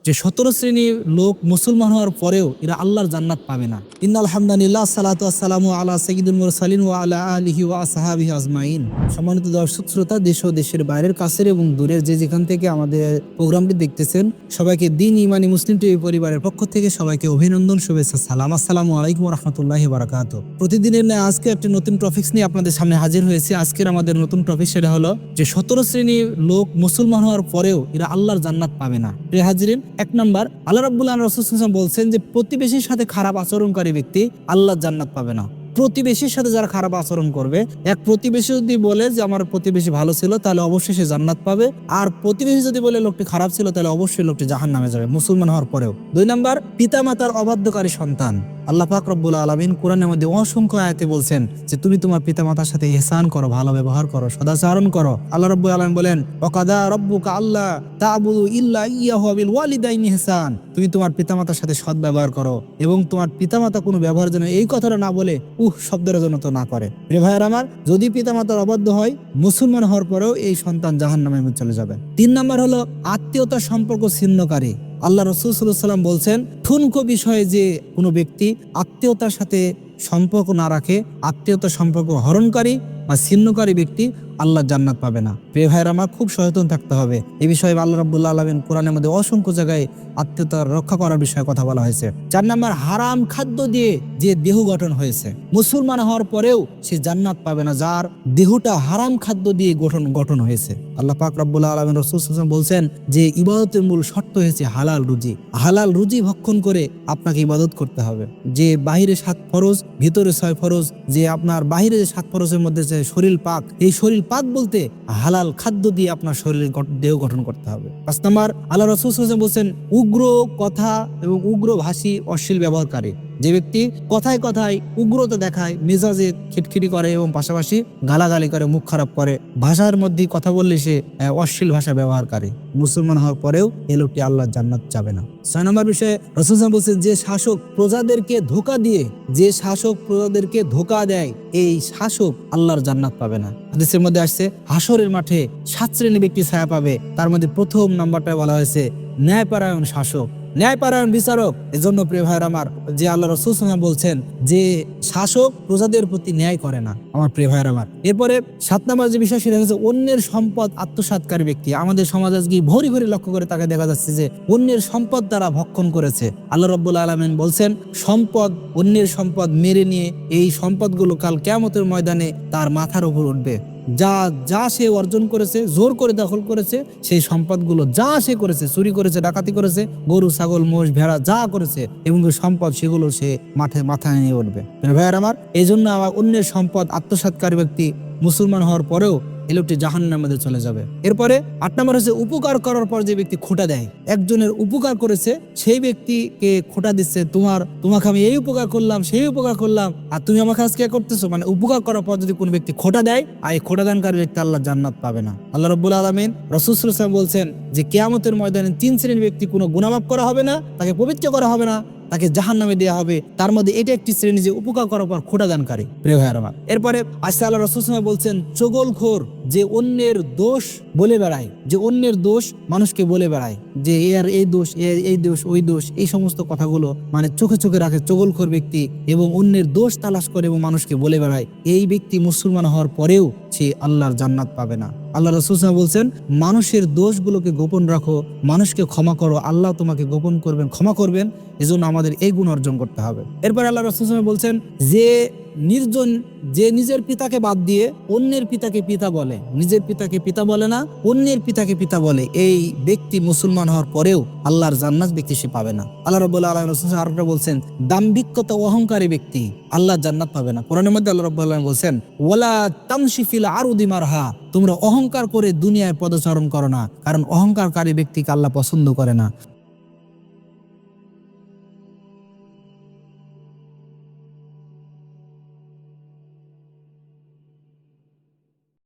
যে 17 শ্রেণীর লোক মুসলমান হওয়ার পরেও এরা আল্লাহর জান্নাত পাবে না। ইন্নাল হামদালিল্লাহ সালাতু ওয়াসসালামু আলা সাইয়্যিদুল মুরসালিন ওয়া আলা আলিহি ওয়া আসহাবিহি আজমাইন। সম্মানিত দর্শক শ্রোতা, দেশ ও দেশের বাইরের, কাছের এবং দূরের যে যেখান থেকে আমাদের প্রোগ্রামটি দেখতেছেন, সবাইকে দিন ইমানি মুসলিম টিভি পরিবারের পক্ষ থেকে সবাইকে অভিনন্দন, শুভেচ্ছা, সালাম। আসসালামু আলাইকুম ওয়া রাহমাতুল্লাহি ওয়া বারাকাতুহু। প্রতিদিনের ন্যায় আজকে একটি নতুন টপিকস নিয়ে আপনাদের সামনে হাজির হয়েছে। আজকের আমাদের নতুন টপিক সেটা হলো যে 17 শ্রেণীর লোক মুসলমান হওয়ার পরেও এরা আল্লাহর জান্নাত পাবে না। প্রিয় হাজিরিন, এক নাম্বার, আল্লাহ রাব্বুল আলামিন রাসূল সাল্লাল্লাহু আলাইহি ওয়াসাল্লাম বলছেন যে প্রতিবেশীর সাথে খারাপ আচরণকারী ব্যক্তি আল্লাহর জান্নাত পাবে না। প্রতিবেশীর সাথে যারা খারাপ আচরণ করবে, এক প্রতিবেশী যদি বলে যে আমার প্রতিবেশী ভালো ছিল, তাহলে অবশ্যই সে জান্নাত পাবে। আর প্রতিবেশী যদি বলে লোকটি খারাপ ছিল, তাহলে অবশ্যই লোকটি জাহান্নামে যাবে মুসলমান হওয়ার পরেও। 2 নাম্বার, পিতামাতার অবাধ্যকারী সন্তান। আল্লাহ পাক রব্বুল আলামিন কোরআনের মধ্যে অসংখ্য আয়াতে বলছেন যে তুমি তোমার পিতামাতার সাথে ইহসান করো, ভালো ব্যবহার করো, সদাচরণ করো। আল্লাহ রাব্বুল আলামিন বলেন ওয়াকাদা রাব্বুকা আল্লা তা'বুদু ইল্লা ইয়্যাহু ওয়া বিল ওয়ালিদাইনি ইহসান। তুমি তোমার পিতামাতার সাথে সৎ ব্যবহার করো এবং তোমার পিতামাতা কোনো ব্যবহার যেন এই কথাটা না বলে শব্দের জন্য তো না করে। প্রিয় ভাইয়ার আমার, যদি পিতামাতার অবাধ্য হয়, মুসলমান হওয়ার পরেও এই সন্তান জাহান্নামে চলে যাবে। 3 নাম্বার হলো আত্মীয়তার সম্পর্ক ছিন্নকারী। আল্লাহ রাসূল সাল্লাল্লাহু আলাইহি ওয়াসাল্লাম বলছেন ঠুনকো বিষয়ে যে কোনো ব্যক্তি আত্মীয়তার সাথে সম্পর্ক না রাখে, আত্মীয়তার সম্পর্ক হরণকারী বা ছিন্নকারী ব্যক্তি আল্লাহর জান্নাত পাবে না। প্রিয় ভাইয়েরা আমার, খুব সচেতন থাকতে হবে এই বিষয়ে। আল্লাহ রাব্বুল আলামিন কোরআনের মধ্যে অসংখ্য জায়গায় আত্মীয়তা রক্ষা করার বিষয়ে কথা বলা হয়েছে। 4 নাম্বার, হারাম খাদ্য দিয়ে যে দেহ গঠন হয়েছে, মুসলমান হওয়ার পরেও সে জান্নাত পাবে না যার দেহটা হারাম খাদ্য দিয়ে গঠন হয়েছে। আল্লাহ পাক রব্বুল আলামিন রাসূল সাল্লাল্লাহু আলাইহি ওয়াসাল্লাম বলছেন যে ইবাদতের মূল শর্ত হয়েছে হালাল রুজি। হালাল রুজি ভক্ষণ করে আপনাকে ইবাদত করতে হবে। যে বাহিরে 7 ফরজ, ভিতরে 6 ফরজ, যে আপনার বাহিরে 7 ফরজের মধ্যে যে শরীর পাক, এই শরীর পাক বলতে হালাল খাদ্য দিয়ে আপনার শরীরের দেহ গঠন করতে হবে। 5 নাম্বার, আল্লাহ রাসূল সাল্লাল্লাহু আলাইহি ওয়াসাল্লাম বলছেন উগ্র কথা এবং উগ্র ভাষী অশ্লীল ব্যবহারকারী। যে ব্যক্তি কথায় কথায় উগ্রতা দেখায়, মেজাজে খিটখিটি করে এবং পাশাপাশি গালাগালি করে, মুখ খারাপ করে, ভাষার মধ্যে কথা বললে সে অশ্লীল ভাষা ব্যবহারকারী, মুসলমান হওয়ার পরেও এই লোকটি আল্লাহর জান্নাত যাবে না। 6 নম্বর বিষয়ে রাসূল সাল্লাল্লাহু আলাইহি ওয়াসাল্লাম বলছেন যে শাসক প্রজাদেরকে ধোঁকা দিয়ে, যে শাসক প্রজাদেরকে ধোঁকা দেয়, এই শাসক আল্লাহর জান্নাত পাবে না। হাদিসের মধ্যে আসছে হাসরের মাঠে 7 শ্রেণীর ব্যক্তি ছায়া পাবে। তার মধ্যে প্রথম নাম্বারটা বলা হয়েছে ন্যায়পরায়ণ শাসক, ন্যায়পরায়ণ বিচারক। এজন্য প্রিয় ভাইয়ের আমার, যে আল্লাহ রাসূল সাল্লাল্লাহু আলাইহি ওয়াসাল্লাম বলছেন যে শাসক প্রজাদের প্রতি ন্যায় করে না, আমার প্রিয় ভাইয়ের আমার। এরপরে 7 নম্বর যে বিষয় সেটা হচ্ছে অন্যের সম্পদ আত্মসাৎকারী ব্যক্তি। আমাদের সমাজ আজকে ভরি ভরি লক্ষ্য করে তাকে দেখা যাচ্ছে যে অন্যের সম্পদ তারা ভক্ষণ করেছে। আল্লাহ রাব্বুল আলামিন বলছেন সম্পদ, অন্যের সম্পদ মেরে নিয়ে এই সম্পদগুলো কাল কিয়ামতের ময়দানে তার মাথার উপর উঠবে। যা সে অর্জন করেছে, জোর করে দখল করেছে, সেই সম্পদগুলো যা সে করেছে, চুরি করেছে, ডাকাতি করেছে, গরু ছাগল মোষ ভেড়া যা করেছে, এবং সম্পদ সেগুলো সে মাথায় নিয়ে উঠবে। ভাইয়ার আমার, এই জন্য আমার অন্যের সম্পদ আত্মসাৎকারী ব্যক্তি মুসলমান হওয়ার পরেও এই লোকটি জাহান্নামের মধ্যে চলে যাবে। এরপরে 8 নম্বর হচ্ছে উপকার করার পর যে ব্যক্তি খোঁটা দেয়। একজনের উপকার করেছে, সেই ব্যক্তিকে খোঁটা দিচ্ছে, তোমাকে আমি এই উপকার করলাম, সেই উপকার করলাম, আর তুমি আমার কাছে কে করতেছো। মানে উপকার করার পর যদি কোনো ব্যক্তি খোঁটা দেয়, আর এই খোঁটা দানকারী ব্যক্তি আল্লাহ জান্নাত পাবে না। আল্লাহ রাব্বুল আলামিন রাসূল সাল্লাল্লাহু আলাইহি ওয়াসাল্লাম বলছেন যে কিয়ামতের ময়দানে 3 শ্রেণীর ব্যক্তি কোনো গুনাহ মাফ করা হবে না, তাকে পবিত্র করা হবে না, তাকে জাহান্নামে দেওয়া হবে। তার মধ্যে এটা একটি শ্রেণী যে উপকার করার পর খোঁটা দানকারী। প্রিয় ভাইয়ের আমার, এরপরে আল্লাহ রাসূল সাল্লাল্লাহু আলাইহি ওয়াসাল্লাম বলছেন চগলখোর, যে অন্যের দোষ বলে বেড়ায়, যে অন্যের দোষ মানুষকে বলে বেড়ায়, যে এর এই দোষ, এই দোষ, ওই দোষ, এই সমস্ত কথাগুলো মানে চোখে চোখে রাখে, চগলখোর ব্যক্তি এবং অন্যের দোষ তালাশ করে এবং মানুষকে বলে বেড়ায়, এই ব্যক্তি মুসলমান হওয়ার পরেও সে আল্লাহর জান্নাত পাবে না। আল্লাহ রাসূল সাল্লাল্লাহু আলাইহি ওয়াসাল্লাম বলছেন মানুষের দোষগুলোকে গোপন রাখো, মানুষকে ক্ষমা করো, আল্লাহ তোমাকে গোপন করবেন, ক্ষমা করবেন। এজন্য আমাদের এই গুণ অর্জন করতে হবে। এরপর আল্লাহ রাসূল সাল্লাল্লাহু আলাইহি ওয়াসাল্লাম বলছেন যে নিজের পিতাকে বাদ দিয়ে অন্যের পিতাকে পিতা বলে, নিজের পিতাকে পিতা বলে না, অন্যের পিতাকে পিতা বলে, এই ব্যক্তি মুসলমান হওয়ার পরেও আল্লাহর জান্নাত ব্যক্তি সে পাবে না। আল্লাহ রাব্বুল আলামিন আরেকটা বলছেন দাম্ভিকতা অহংকারী ব্যক্তি আল্লাহর জান্নাত পাবে না। কোরআনের মধ্যে আল্লাহ রাব্বুল আলামিন বলছেন ওয়ালা তামশি ফিল আরদি মারহা, তোমরা অহংকার করে দুনিয়ায় পদচারণ করো না, কারণ অহংকারকারী ব্যক্তিকে আল্লাহ পছন্দ করে না।